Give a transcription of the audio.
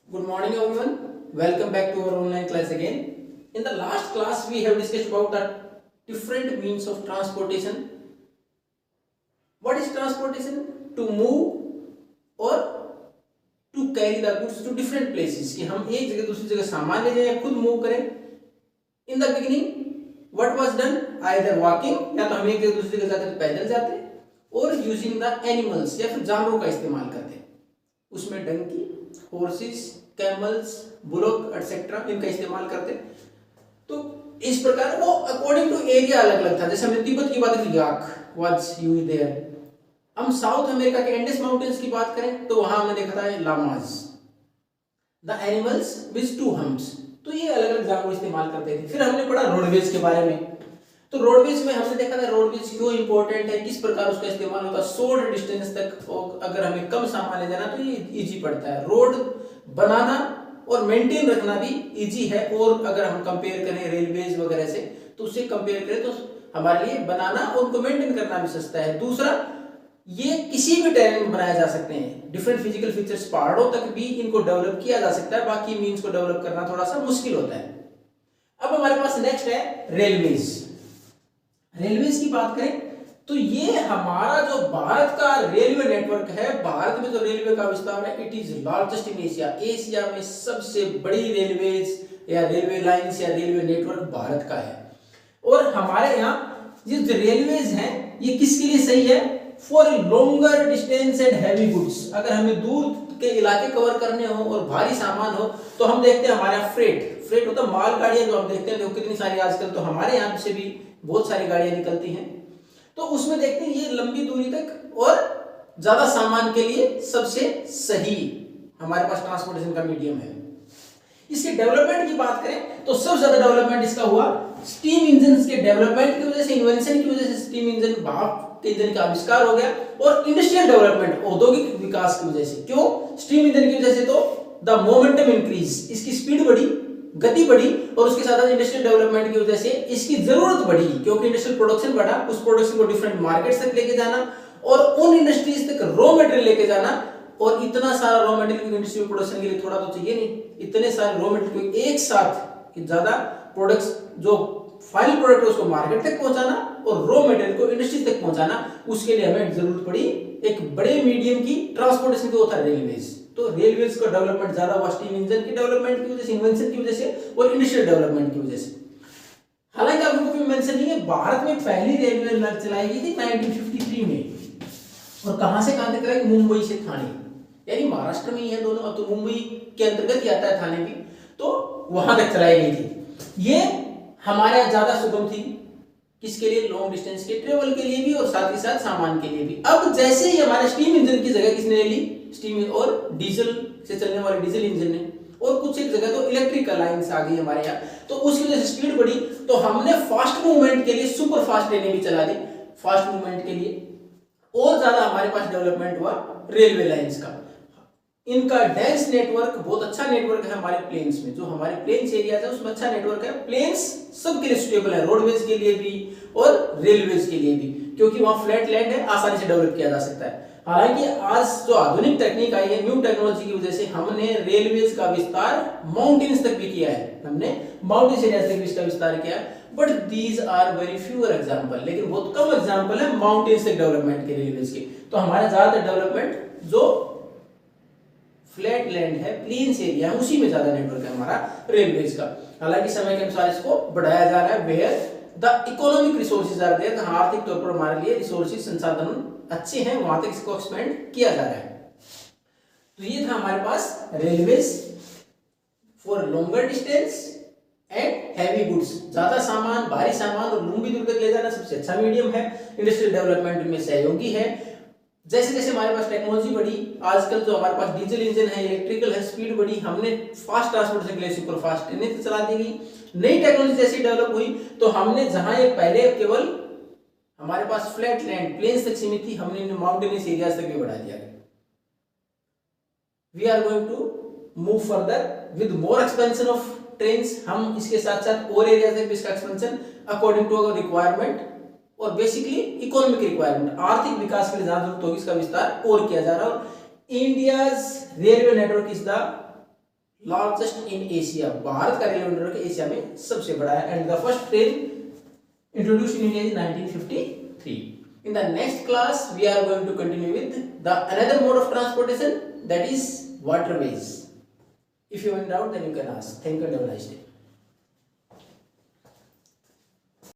Good morning everyone. Welcome back to our online class again. In the last class we have discussed about the different means of transportation. What is transportation? To move or to carry the goods to different places. कि हम एक जगह दूसरी जगह सामान ले जाएं या खुद मूव करें. In the beginning what was done? Either walking या तो हम एक जगह दूसरी जगह जाते तो पैदल जाते और using the animals या फिर जानवरों का इस्तेमाल करते. उसमें Dunki, horses, camels, bullock etcetera इनका इस्तेमाल करते. तो इस प्रकार वो अकॉर्डिंग टू एरिया अलग अलग था. जैसे हमने तिब्बत की बात की, याक वाज यूज्ड देयर. हम साउथ अमेरिका के एंडेस माउंटेन्स की बात करें तो वहां हमने देखा था llamas, the animals with two humps. तो ये अलग अलग जानवर इस्तेमाल करते थे. फिर हमने पढ़ा रोडवेज के बारे में. तो रोडवेज में हमने देखा था रोडवेज क्यों इंपॉर्टेंट है, किस प्रकार उसका इस्तेमाल होता है. शॉर्ट डिस्टेंस तक और अगर हमें कम सामान ले जाना तो ये इजी पड़ता है. रोड बनाना और मेंटेन रखना भी इजी है. और अगर हम कंपेयर करें रेलवेज वगैरह से तो उससे कंपेयर करें तो हमारे लिए बनाना और उनको मेंटेन करना भी सस्ता है. दूसरा, ये किसी भी टेरेन में बनाए जा सकते हैं. डिफरेंट फिजिकल फीचर्स, पहाड़ों तक भी इनको डेवलप किया जा सकता है. बाकी मींस को डेवलप करना थोड़ा सा मुश्किल होता है. अब हमारे पास नेक्स्ट है रेलवेज. रेलवेज की बात करें तो ये हमारा जो भारत का रेलवे नेटवर्क है, भारत में जो रेलवे का विस्तार है, it is largest in Asia. Asia में सबसे बड़ी रेलवेज या रेलवे लाइंस या रेलवे नेटवर्क भारत का है. और हमारे यहाँ ये जो रेलवेज हैं ये किसके लिए सही है? For longer distance and heavy goods. अगर हमें दूर के इलाके कवर करने हो और भारी सामान हो तो हम देखते हैं हमारा फ्रेट होता है मालगाड़ियां जो हम देखते हैं, देखो कितनी सारी आजकल तो हमारे यहाँ से भी बहुत सारी गाड़ियां निकलती हैं. तो उसमें देखते हैं ये लंबी दूरी तक और ज्यादा सामान के लिए सबसे सही हमारे पास ट्रांसपोर्टेशन का मीडियम है. इसके डेवलपमेंट की बात करें तो सबसे ज्यादा डेवलपमेंट इसका हुआ स्टीम इंजन के डेवलपमेंट की वजह से, इन्वेंशन की वजह से स्टीम इंजन, भाप के इंजन का आविष्कार हो गया. और इंडस्ट्रियल डेवलपमेंट, औद्योगिक विकास की वजह से. क्यों? स्टीम इंजन की वजह से तो द मोमेंटम इंक्रीज, इसकी स्पीड बढ़ी, गति बढ़ी. और उसके साथ इंडस्ट्रियल डेवलपमेंट की वजह से इसकी जरूरत बढ़ी क्योंकि इंडस्ट्रियल प्रोडक्शन बढ़ा. उस प्रोडक्शन को डिफरेंट मार्केट्स तक लेके जाना और उन इंडस्ट्रीज तक रॉ मटेरियल लेके जाना. और इतना सारा रॉ मटेरियल इंडस्ट्रियल प्रोडक्शन के लिए थोड़ा तो चाहिए नहीं, इतने सारे रॉ मटेरियल को एक साथ ज्यादा प्रोडक्ट्स जो फाइनल प्रोडक्ट है उसको मार्केट तक पहुंचाना और रॉ मटेरियल को इंडस्ट्री तक पहुंचाना. उसके लिए हमें जरूरत पड़ी एक बड़े मीडियम की ट्रांसपोर्टेशन की, वो था रेलवेज. तो रेलवेज का डेवलपमेंट ज्यादा हुआ स्टीम इंजन की डेवलपमेंट की वजह से, इन्वेंशन की वजह से और इंडस्ट्रियल डेवलपमेंट की वजह से. हालांकि आपको भी मेंशन नहीं है, भारत में पहली रेलवे लाइन चलाई गई थी 1953 में. और कहां से कहां तक चलाई? मुंबई से थाने, यानी महाराष्ट्र में ही है दोनों. अब तो मुंबई के अंतर्गत ही आता है थाने भी, तो वहां तक चलाई गई थी. ये हमारे यहाँ ज्यादा सुगम थी. किसके लिए? लॉन्ग डिस्टेंस के ट्रेवल के लिए भी और साथ ही साथ सामान के लिए भी. अब जैसे ही हमारे स्टीम इंजन की जगह किसने ले ली? स्टीम और डीजल से चलने वाले डीजल इंजन ने. और कुछ एक जगह तो इलेक्ट्रिकल लाइन्स आ गई हमारे यहाँ. तो उसकी वजह से स्पीड बढ़ी. तो हमने फास्ट मूवमेंट के लिए सुपर फास्ट ट्रेनें भी चला दी. फास्ट मूवमेंट के लिए और ज्यादा हमारे पास डेवलपमेंट हुआ रेलवे लाइंस का. इनका डेंस नेटवर्क, बहुत अच्छा नेटवर्क है हमारे प्लेन्स में. जो हमारे प्लेन्स एरिया है उसमें अच्छा नेटवर्क है. प्लेन्स सबके लिए सुटेबल है, रोडवेज के लिए भी और रेलवेज के लिए भी, क्योंकि वहां फ्लैट लैंड है, आसानी से डेवलप किया जा सकता है. हालांकि आज जो आधुनिक टेक्निक आई है, न्यू टेक्नोलॉजी की वजह से हमने रेलवेज का विस्तार माउंटेन्स तक भी किया है. हमने माउंटेन्स एरिया तक भी इसका विस्तार किया है. But these are very fewer example, लेकिन बहुत कम एग्जांपल है माउंटेन्स तक डेवलपमेंट के रेलवेज के. तो हमारा ज्यादातर डेवलपमेंट जो फ्लैट लैंड है, प्लेन्स एरिया है, उसी में ज्यादा नेटवर्क है हमारा रेलवेज का. हालांकि समय के अनुसार इसको बढ़ाया जा रहा है. Where the economic resources are there, आर्थिक तौर पर हमारे लिए रिसोर्सेज, संसाधन अच्छे हैं, वहां तक इसको एक्सपेंड किया जा रहा है. तो ये था हमारे पास railways for longer distance and heavy goods. ज्यादा सामान, भारी सामान और लंबी दूर तक ले जाना सबसे अच्छा मीडियम है. इंडस्ट्रियल डेवलपमेंट में सहयोगी है. जैसे जैसे हमारे पास टेक्नोलॉजी बढ़ी, आजकल जो हमारे पास डीजल इंजन है, इलेक्ट्रिकल है, स्पीड बढ़ी, हमने फास्ट ट्रांसपोर्टेशन के लिए सुपर फास्ट ट्रेनें चला दी गई. नई टेक्नोलॉजी जैसी डेवलप हुई तो हमने जहां ये पहले केवल हमारे पास फ्लैट लैंड प्लेन्स तक सीमित थी, हमने इन्हें माउंटेनियस एरियाज तक भी बढ़ा दिया. We are going to move further with more expansion of trains. हम इसके साथ साथ और एरियाज तक भी इसका expansion according to our requirement और बेसिकली इकोनॉमिक रिक्वायरमेंट, आर्थिक विकास के लिए जहां जरूरत होगी इसका विस्तार और किया जा रहा है. और India's railway network is the largest in Asia, Bharat का रेलवे नेटवर्क एशिया में सबसे बड़ा है, and the first train introduced in India in 1953. In the next class we are going to continue with the another mode of transportation, that is waterways. If you have any doubt then you can ask. Thank you and have a nice day.